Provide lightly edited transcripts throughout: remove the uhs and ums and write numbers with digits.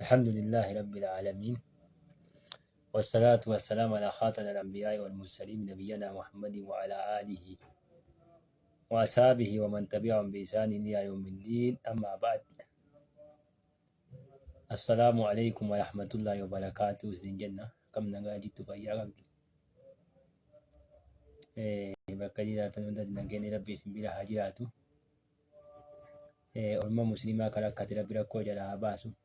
الحمد لله رب العالمين، والصلاة والسلام على خاتم الأنبياء والمرسلين نبينا محمد وعلى آله وأصحابه ومن تبعهم بإحسان إلى يوم الدين. أما بعد، السلام عليكم ورحمة الله وبركاته. سيدنا جنة كم نجاجت فيا ربي بكريرات من نجني ربي سبيل حاجاته أمة مسلمة كركت ربي ركو جلها باسو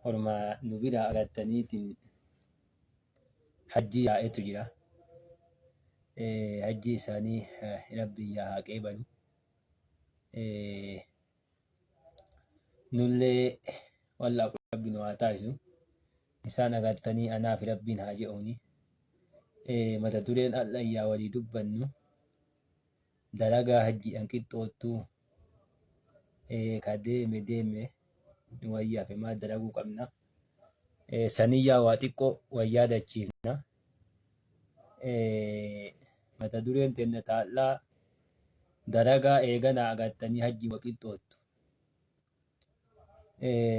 orma nubira agattaniitiin hajji yaa'etu jira. Hajji isaanii rabbi yaa qeebalu. Nullee walla rabbi nu haa taasisu. Isaan agattanii anaaf rabbiin haa je'uuni. Mata dureen al'ayyaa walii dubbannu dalagaa hajjiidhaan qixxoottuu ka deeme nu wayyaafe maal dalaguu qabna. Saniyyaa waa xiqqoo wayyaa dachiifna. Mata dureen teenna taa'allaa dalagaa eeganaa agattanii hajji waqixxoottu.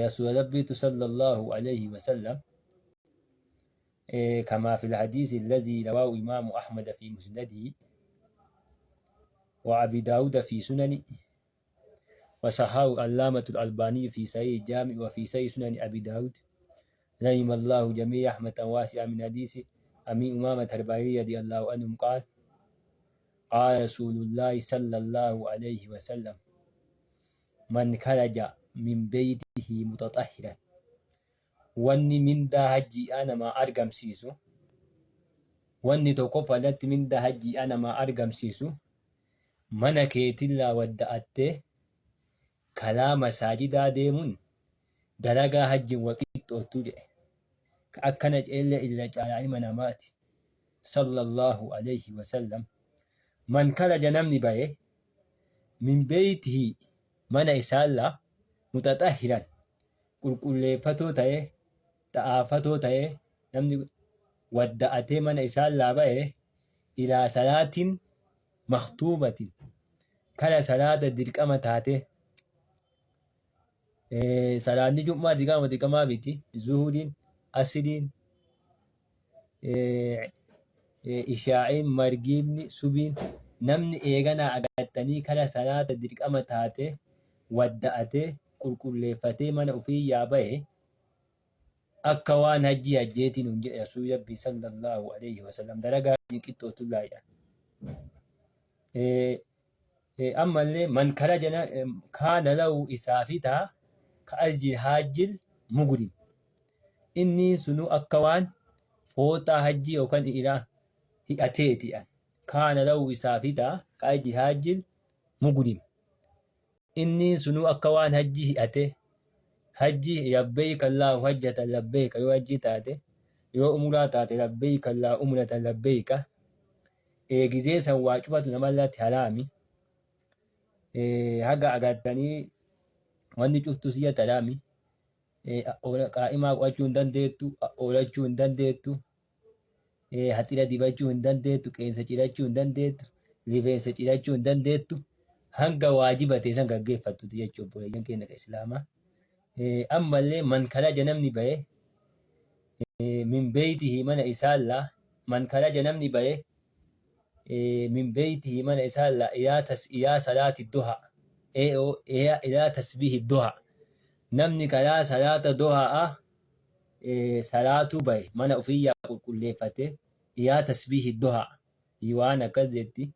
Rasuula rabbiitu sallallahu alayhi wasallam كما في الحديث الذي رواه إمام أحمد في مسنده وأبي داود في سننه وصححه علامة الألباني في صحيح الجامع وفي صحيح سنن أبي داود رحم الله جميع رحمة واسعة من حديث أبي أمامة الباهلي رضي الله عنه قال قال رسول الله صلى الله عليه وسلم من خرج من بيته متطهرا wanni mindaa hajjii namaa argamsiisu wanni tokko falatti mindaa hajjii namaa argamsiisu mana keetillaa wadda'attee kalaa masaajidaa deemuun dalagaa hajjiin waqixxoottuu jedhe. Ka akkana ceelle illa caalaa ilma namaati. Sallallahu alayhi wasallam man kharaja namni baye min beeytihi mana isaallaa mutaxahhiran qulqulleeffatoo ta'e ta'aafatoo ta'e namni wadda'atee mana isaallaa baye ilaa salaatin maktuubatin kara salaata dirqama taate. Salaanni jummaa dirqamaa miti. Zuhuriin, asriin, ishaa'iin, margiibni, subiin namni eeganaa agattanii kara salaata dirqama taate wadda'atee qulqulleeffatee mana ofii yaa bahe akka waan hajjii hajjeetiin hin jedhe rasuulli rabbii sallallahu alayhi wasallam dalagaa hajjii qixxootu laayya. Ammallee man kharaja kaana lahu isaafi ta'a ka ajji haajjil mugrim inni sunu akka waan fooxaa hajjii yookaan ilaa hi'ateeti'an kaana lahu isaafi ta'a ka ajji haajjil mugrim inni sunu akka waan hajjii hi'ate hajjii labbayka Allahu hajjatan labbayka yoo hajjii taate yoo umraa taate labbayka Allahu umratan labbayka gizee san waa cufatu namallatti haraami. Haga agattanii wanni cuftu siyya talaami. Qaa'imaa qo'achuu hin dandeettu, oolachuu hin dandeettu, haxira dibachuu hin dandeettu, qeensa cirachuu hin dandeettu, rifeensa cirachuu hin dandeettu. Hanga waajiba ta'e san gaggeeffattu jechuudha obboleeyyan keenya Islaamaa. Ammallee man kharaja namni baye min beeytihi mana isaallaa man kharaja namni baye min beeytihi mana isaallaa ilaa salaati duhaa ilaa tasbiihi duhaa namni karaa salaata duhaa salaatuu baye mana ofiyyaa qulqulleeffate ilaa tasbiihi duhaa waan akkas jetti.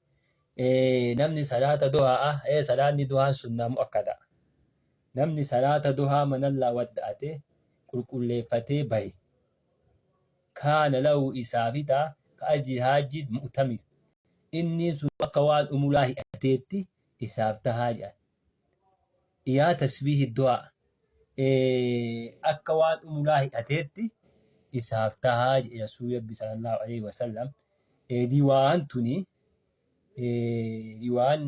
Namni salaata duhaa salaanni duhaan sunnaa mu'akkada. Namni salaata duhaa manallaa wadda'ate qulqulleeffatee bahe kaana lahu isaafi ta'a ka ajji haajji mu'tamir inni sun akka waan umraa hi'ateetti isaaf tahaa jedhan. Yaa tasbiihi du'aa akka waan umraa hi'ateetti isaaf tahaa jedhe rasuulli rabbi sallallahu alayhi wasallam. Diwaan tuni diwaan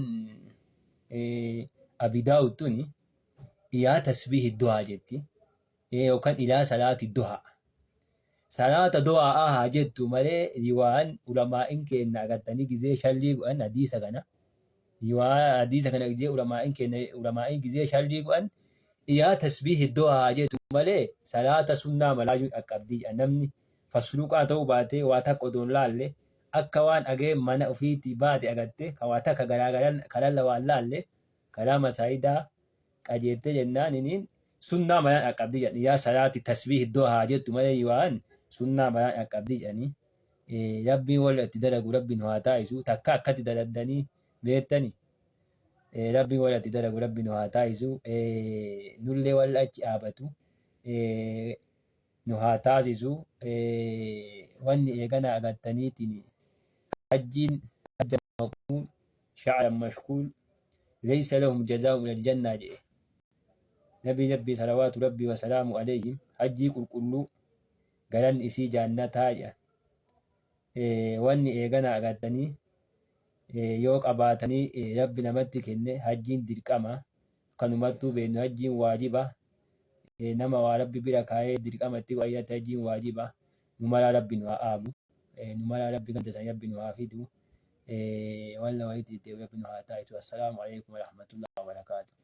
Abi Daawud tuni yaa tasbiihi du'aa jetti yookaan ilaa salaati du'aa. Salaata du'aa haa jettu malee diwaan ulamaa'in keenya agattanii gizee shallii godhan hadiisa kana يوا حديث كان جي علماء جزيه شرعي قان يا تسبيح الدعاء جيت مالي صلاة سنة ملاجو أكبدي أنمني فسلوكا تو باتي واتا قدون لالي أكوان أجي منا أفيتي باتي أجتة كواتا كجراجران كلام لوالله كلام سعيدا أجيت جنانين سنة ملا أكبدي يعني يا صلاة تسبيح الدعاء جيت مالي يوان سنة ملا أكبدي يعني ربي ولا تدرج ربي نهاتا يسوع تكا كتدردني بيتني ربي ولا تدرج ربي نهاتا يسوع نولي ولا أبتو نهاتا يسوع واني يجنا أغتني تني حجين حج مقبول شعر مشكول ليس لهم جزاء من الجنة جي. نبي صلوات ربي وسلامه عليهم حجي كل قالن إسي جنة تاجة wanni eegana agartanii yoo qabaatanii rabbi namatti kenne hajjiin dirqama kanumattuu beeknu hajjiin waajiba nama waa rabbi bira kaayee dirqama itti wayyate hajjiin waajiba numala rabbi nu aamu numala rabbi ganta san rabbi nu hafidu walla wayitti rabbi nu haa taa'itu. Assalaamu alaykum wa rahmatullahi wa barakatuh.